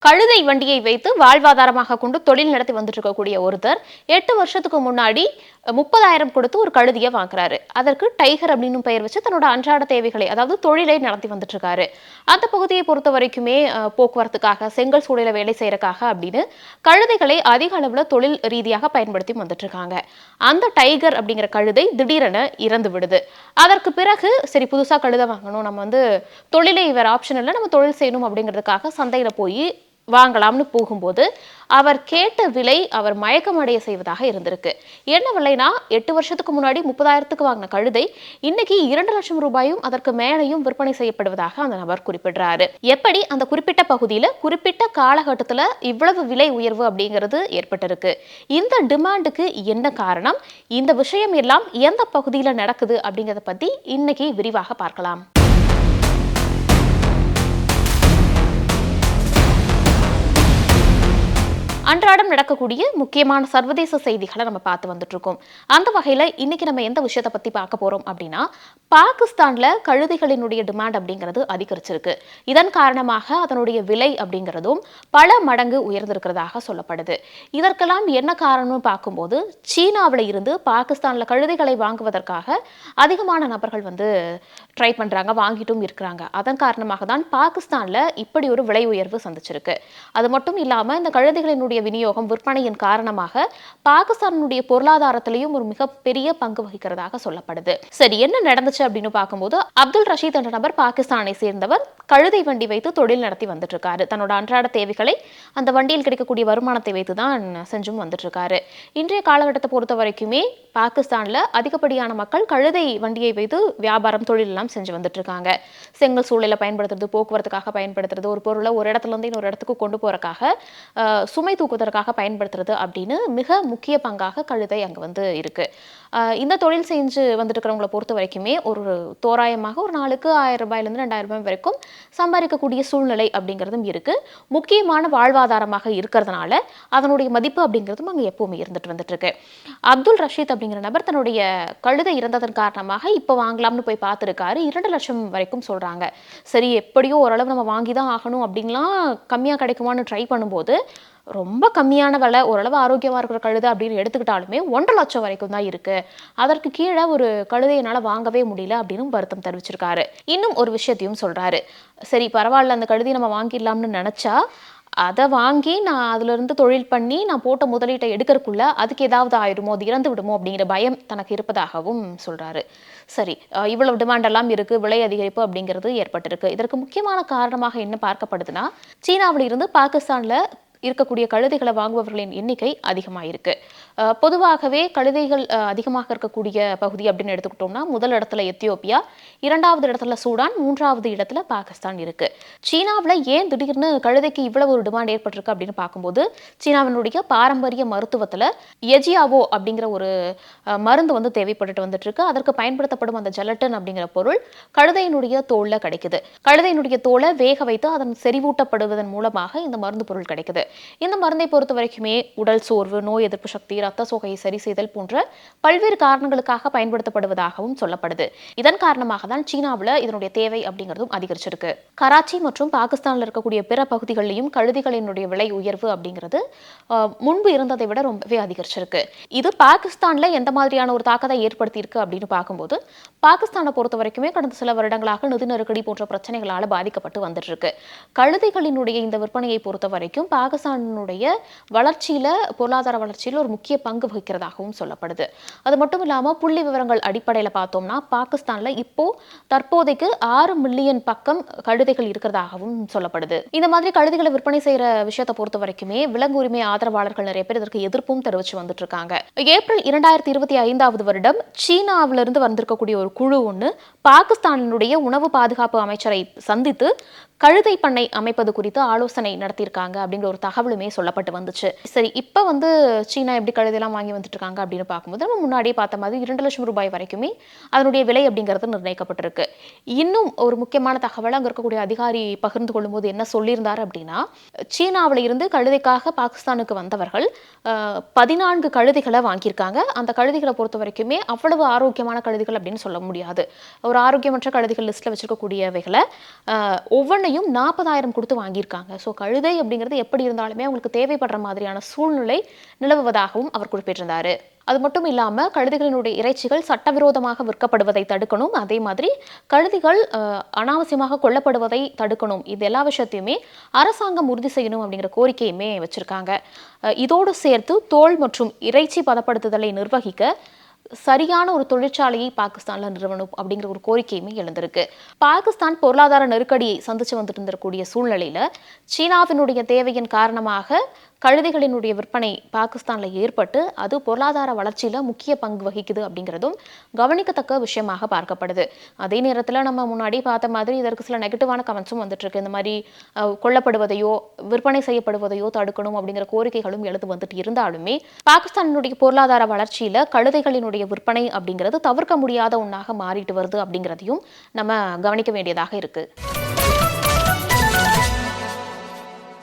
கழுதை வண்டியை வைத்து வாழ்வாதாரமாக கொண்டு தொழில் நடத்தி வந்துட்டு இருக்கக்கூடிய ஒருத்தர் 8 வருஷத்துக்கு முன்னாடி 30,000 கொடுத்து ஒரு கழுதியை வாங்குறாரு. அதற்கு டைகர் அப்படின்னு பெயர் வச்சு தன்னோட அன்றாட தேவைகளை, அதாவது தொழிலை நடத்தி வந்துட்டு இருக்காரு. அந்த பகுதியை பொறுத்த வரைக்குமே போக்குவரத்துக்காக, செங்கல் சூளையில வேலை செய்யறதுக்காக அப்படின்னு கழுதைகளை அதிக அளவுல தொழில் ரீதியாக பயன்படுத்தி வந்துட்டு இருக்காங்க. அந்த டைகர் அப்படிங்கிற கழுதை திடீரென இறந்து விடுது. அதற்கு பிறகு சரி, புதுசா கழுதை வாங்கணும், நம்ம தொழிலை வேற ஆப்ஷன் இல்லை, நம்ம தொழில் செய்யணும் அப்படிங்கிறதுக்காக சந்தையில போய் வாங்கலாம்னு போகும்போது அவர் கேட்ட விலை அவர் மயக்கமடைய செய்வதாக இருந்திருக்கு. என்ன விலைனா, 8 வருஷத்துக்கு முன்னாடி 30,000க்கு வாங்கின கழுதை இன்னைக்கு 2 லட்சம் ரூபாயும் அதற்கு மேலையும் விற்பனை செய்யப்படுவதாக அந்த நபர் குறிப்பிடுறாரு. எப்படி அந்த குறிப்பிட்ட பகுதியில் குறிப்பிட்ட காலகட்டத்தில் இவ்வளவு விலை உயர்வு அப்படிங்கிறது ஏற்பட்டிருக்கு, இந்த டிமாண்டுக்கு என்ன காரணம், இந்த விஷயம் எல்லாம் எந்த பகுதியில் நடக்குது அப்படிங்கிறத பத்தி இன்னைக்கு விரிவாக பார்க்கலாம். அன்றாடம் நடக்கக்கூடிய முக்கியமான சர்வதேச செய்திகளை நம்ம பார்த்து வந்துட்டு இருக்கோம். அந்த வகையில் இன்னைக்கு நம்ம எந்த விஷயத்தை பற்றி பார்க்க போறோம் அப்படின்னா, பாகிஸ்தான்ல கழுதைகளினுடைய டிமாண்ட் அப்படிங்கிறது அதிகரிச்சிருக்கு. இதன் காரணமாக அதனுடைய விலை அப்படிங்கிறதும் பல மடங்கு உயர்ந்திருக்கிறதாக சொல்லப்படுது. இதற்கெல்லாம் என்ன காரணம்னு பார்க்கும்போது, சீனாவில் இருந்து பாகிஸ்தான்ல கழுதைகளை வாங்குவதற்காக அதிகமான நபர்கள் ட்ரை பண்றாங்க, வாங்கிட்டும் இருக்கிறாங்க. அதன் காரணமாக தான் பாகிஸ்தான்ல இப்படி ஒரு விலை உயர்வு சந்திச்சிருக்கு. அது மட்டும் இல்லாம இந்த கழுதைகளினுடைய விநியோகம், விற்பனையின் காரணமாக பாகிஸ்தானுடைய பொருளாதாரத்திலையும் ஒரு மிகப்பெரிய பங்கு வகிக்கிறதாக சொல்லப்படுது. சரி, என்ன நடந்துச்சு அப்படின்னு பார்க்கும்போது, அப்துல் ரஷீத் என்ற நபர் பாகிஸ்தானை சேர்ந்தவர். கழுதை வண்டி வைத்து தொழில் நடத்தி வந்துட்டு இருக்காரு. தன்னோட அன்றாட தேவைகளை அந்த வண்டியில் கிடைக்கக்கூடிய வருமானத்தை வைத்து தான் செஞ்சும் வந்துட்டு இருக்காரு. இன்றைய காலகட்டத்தை பொறுத்த வரைக்குமே பாகிஸ்தான்ல அதிகப்படியான மக்கள் கழுதை வண்டியை வைத்து வியாபாரம், தொழில் எல்லாம் செஞ்சு வந்துட்டு இருக்காங்க. செங்கல் சூளையில பயன்படுத்துறது, போக்குவரத்துக்காக பயன்படுத்துறது, ஒரு பொருளை ஒரு இடத்துல இருந்து இன்னொரு இடத்துக்கு கொண்டு போறதுக்காக, சுமை தூக்குவதற்காக பயன்படுத்துறது அப்படின்னு மிக முக்கிய பங்காக கழுதை அங்கே இருக்கு. இந்த தொழில் செஞ்சு வந்துட்டு இருக்கிறவங்களை பொறுத்த வரைக்குமே ஒரு தோராயமாக ஒரு நாளுக்கு 1000 ரூபாயிலிருந்து 2000 ரூபாய் வரைக்கும் சம்பாதிக்கக்கூடிய சூழ்நிலை அப்படிங்கிறதும் இருக்கு. முக்கியமான வாழ்வாதாரமாக இருக்கிறதுனால அதனுடைய மதிப்பு அப்படிங்கிறதும் அங்கே எப்பவுமே இருந்துட்டு வந்துட்டு இருக்கு. அப்துல் ரஷீத் அப்படிங்கிற நபர் தன்னுடைய கழுதை இறந்ததன் காரணமாக இப்போ வாங்கலாம்னு போய் பார்த்துருக்காரு. 2 லட்சம் வரைக்கும் சொல்றாங்க. சரி, எப்படியோ ஓரளவு நம்ம வாங்கி தான் ஆகணும் அப்படின்லாம் கம்மியாக கிடைக்குமான்னு ட்ரை பண்ணும்போது ரொம்ப கம்மியான விலை, ஓரளவு ஆரோக்கியமாக இருக்கிற கழுதை அப்படின்னு எடுத்துக்கிட்டாலுமே 1.5 லட்சம் வரைக்கும் தான் இருக்கு. அதற்கு கீழே ஒரு கழுதை என்னால் வாங்கவே முடியல அப்படின்னு வருத்தம் தெரிவிச்சிருக்காரு. இன்னும் ஒரு விஷயத்தையும் சொல்றாரு. சரி, பரவாயில்ல, அந்த கழுதையை நம்ம வாங்கிடலாம்னு நினைச்சா அதை வாங்கி நான் அதிலிருந்து தொழில் பண்ணி நான் போட்ட முதலீட்டை எடுக்கிறதுக்குள்ள அதுக்கு ஏதாவது ஆயிடுமோ, அது இறந்து விடுமோ அப்படிங்கிற பயம் தனக்கு இருப்பதாகவும் சொல்றாரு. சரி, இவ்வளவு டிமாண்ட் எல்லாம் இருக்கு, விலை அதிகரிப்பு அப்படிங்கிறது ஏற்பட்டிருக்கு. இதற்கு முக்கியமான காரணமாக என்ன பார்க்கப்படுதுன்னா, சீனாவில் இருந்து பாகிஸ்தான்ல இருக்கக்கூடிய கழுதைகளை வாங்குபவர்களின் எண்ணிக்கை அதிகமாக இருக்கு. பொதுவாகவே கழுதைகள் அதிகமாக இருக்கக்கூடிய பகுதி அப்படின்னு எடுத்துக்கிட்டோம்னா, முதல் இடத்துல எத்தியோப்பியா, 2வது இடத்துல சூடான், 3வது இடத்துல பாகிஸ்தான் இருக்கு. சீனாவில் ஏன் திடீர்னு கழுதைக்கு இவ்வளவு ஒரு டிமாண்ட் ஏற்பட்டிருக்கு அப்படின்னு பார்க்கும்போது, சீனாவினுடைய பாரம்பரிய மருத்துவத்தில் எஜியாவோ அப்படிங்கிற ஒரு மருந்து தேவைப்பட்டு வந்துட்டு இருக்கு. அதற்கு பயன்படுத்தப்படும் அந்த ஜெலட்டின் அப்படிங்கிற பொருள் கழுதையினுடைய தோல்ல கிடைக்குது. கழுதையினுடைய தோலை வேக வைத்து அதன் செறிவூட்டப்படுவதன் மூலமாக இந்த மருந்து பொருள் கிடைக்குது. இந்த மருந்தை பொறுத்த வரைக்குமே உடல் சோர்வு, நோய் எதிர்ப்பு சக்தி, ரத்த சோகையை சரி செய்தல் போன்ற பல்வேறு காரணங்களுக்காக பயன்படுத்தப்படுவதாகவும் சொல்லப்படுது. இதன் காரணமாக தான் சீனாவில் இதனுடைய தேவை அப்படிங்கிறதும் அதிகரிச்சிருக்கு. கராச்சி மற்றும் பாகிஸ்தானில் இருக்கக்கூடிய பிற பகுதிகளிலும் கழுதைகளினுடைய விலை உயர்வு அப்படிங்கிறது முன்பு இருந்ததை விட ரொம்பவே அதிகரிச்சிருக்கு. இது பாகிஸ்தான்ல எந்த மாதிரியான ஒரு தாக்கத்தை ஏற்படுத்தியிருக்கு அப்படின்னு பார்க்கும்போது, பாகிஸ்தானை பொறுத்த வரைக்குமே கடந்த சில வருடங்களாக நிதி நெருக்கடி போன்ற பிரச்சனைகளால் பாதிக்கப்பட்டு வந்துட்டு இருக்கு. கழுதைகளினுடைய இந்த விற்பனையை பொறுத்த வரைக்கும் பாகிஸ்தானுடைய வளர்ச்சியில, பொருளாதார வளர்ச்சியில் ஒரு முக்கிய பங்கு வகிக்கிறதாகவும் சொல்லப்படுது. அது மட்டும் இல்லாம புள்ளி விவரங்கள் அடிப்படையில் பார்த்தோம்னா, பாகிஸ்தான்ல இப்போ தற்போதைக்கு 6 மில்லியன் பக்கம் கழுதைகள் இருக்கிறதாகவும் சொல்லப்படுது. இந்த மாதிரி கழுதைகளை விற்பனை செய்யற விஷயத்தை பொறுத்த வரைக்குமே விலங்கு உரிமை ஆதரவாளர்கள் நிறைய பேர் இதற்கு எதிர்ப்பும் தெரிவிச்சு வந்துட்டு இருக்காங்க. ஏப்ரல் 2025 வருடம் சீனாவிலிருந்து வந்திருக்கக்கூடிய ஒரு குழு ஒன்று பாகிஸ்தானினுடைய உணவு பாதுகாப்பு அமைச்சரை சந்தித்து கழுதை பண்ணை அமைப்பது குறித்து ஆலோசனை நடத்தியிருக்காங்க அப்படிங்கிற ஒரு தகவலுமே சொல்லப்பட்டு வந்துச்சு. சரி, இப்போ சீனா எப்படி கழுதையெல்லாம் வாங்கி வந்துட்டு இருக்காங்க அப்படின்னு பார்க்கும்போது, நம்ம முன்னாடியே பார்த்த மாதிரி 2 லட்சம் ரூபாய் வரைக்குமே அதனுடைய விலை அப்படிங்கிறது நிர்ணயிக்கப்பட்டிருக்கு. இன்னும் ஒரு முக்கியமான தகவல் அங்கே இருக்கக்கூடிய அதிகாரி பகிர்ந்து கொள்ளும்போது என்ன சொல்லியிருந்தார் அப்படின்னா, சீனாவில் இருந்து கழுதைக்காக பாகிஸ்தானுக்கு வந்தவர்கள் 14 கழுதைகளை வாங்கியிருக்காங்க. அந்த கழுதைகளை பொறுத்த வரைக்குமே அவ்வளவு ஆரோக்கியமான கழுதைகள் அப்படின்னு சொல்ல முடியாது. ஒரு ஆரோக்கியமற்ற கழுதைகள் லிஸ்ட்டில் வச்சிருக்கக்கூடியவைகளை ஒவ்வொன்றையும் கழுதையும் 40,000 கொடுத்து வாங்கியிருக்காங்க. ஸோ கழுதை அப்படிங்கிறது எப்படி இருந்தாலுமே அவங்களுக்கு தேவைப்படுற மாதிரியான சூழ்நிலை நிலவுவதாகவும் அவர் குறிப்பிட்டிருந்தாரு. அது மட்டும் இல்லாம கழுதைகளினுடைய இறைச்சிகள் சட்டவிரோதமாக விற்கப்படுவதை தடுக்கணும். அதே மாதிரி கழுதைகள் அனாவசியமாக கொல்லப்படுவதை தடுக்கணும். இது எல்லா விஷயத்தையுமே அரசாங்கம் உறுதி செய்யணும் அப்படிங்கிற கோரிக்கையுமே வச்சிருக்காங்க. இதோடு சேர்த்து தோல் மற்றும் இறைச்சி பதப்படுத்துதலை நிர்வகிக்க சரியான ஒரு தொழிற்சாலையை பாகிஸ்தான்ல நிறுவனம் அப்படிங்கிற ஒரு கோரிக்கையுமே எழுந்திருக்கு. பாகிஸ்தான் பொருளாதார நெருக்கடியை சந்திச்சு வந்துட்டு இருந்தக்கூடிய சூழ்நிலையில சீனாவினுடைய தேவையின் காரணமாக கழுதைகளினுடைய விற்பனை பாகிஸ்தான்ல ஏற்பட்டு அது பொருளாதார வளர்ச்சியில முக்கிய பங்கு வகிக்குது அப்படிங்கிறதும் கவனிக்கத்தக்க விஷயமாக பார்க்கப்படுது. அதே நேரத்தில் நம்ம முன்னாடி பார்த்த மாதிரி இதற்கு சில நெகட்டிவான கமெண்ட்ஸும் வந்துட்டு இருக்கு. இந்த மாதிரி கொல்லப்படுவதையோ விற்பனை செய்யப்படுவதையோ தடுக்கணும் அப்படிங்கிற கோரிக்கைகளும் எழுந்து வந்துட்டு இருந்தாலுமே பாகிஸ்தானினுடைய பொருளாதார வளர்ச்சியில கழுதைகளினுடைய விற்பனை அப்படிங்கிறது தவிர்க்க முடியாத ஒன்றாக மாறிட்டு வருது அப்படிங்கிறதையும் நம்ம கவனிக்க வேண்டியதாக இருக்கு.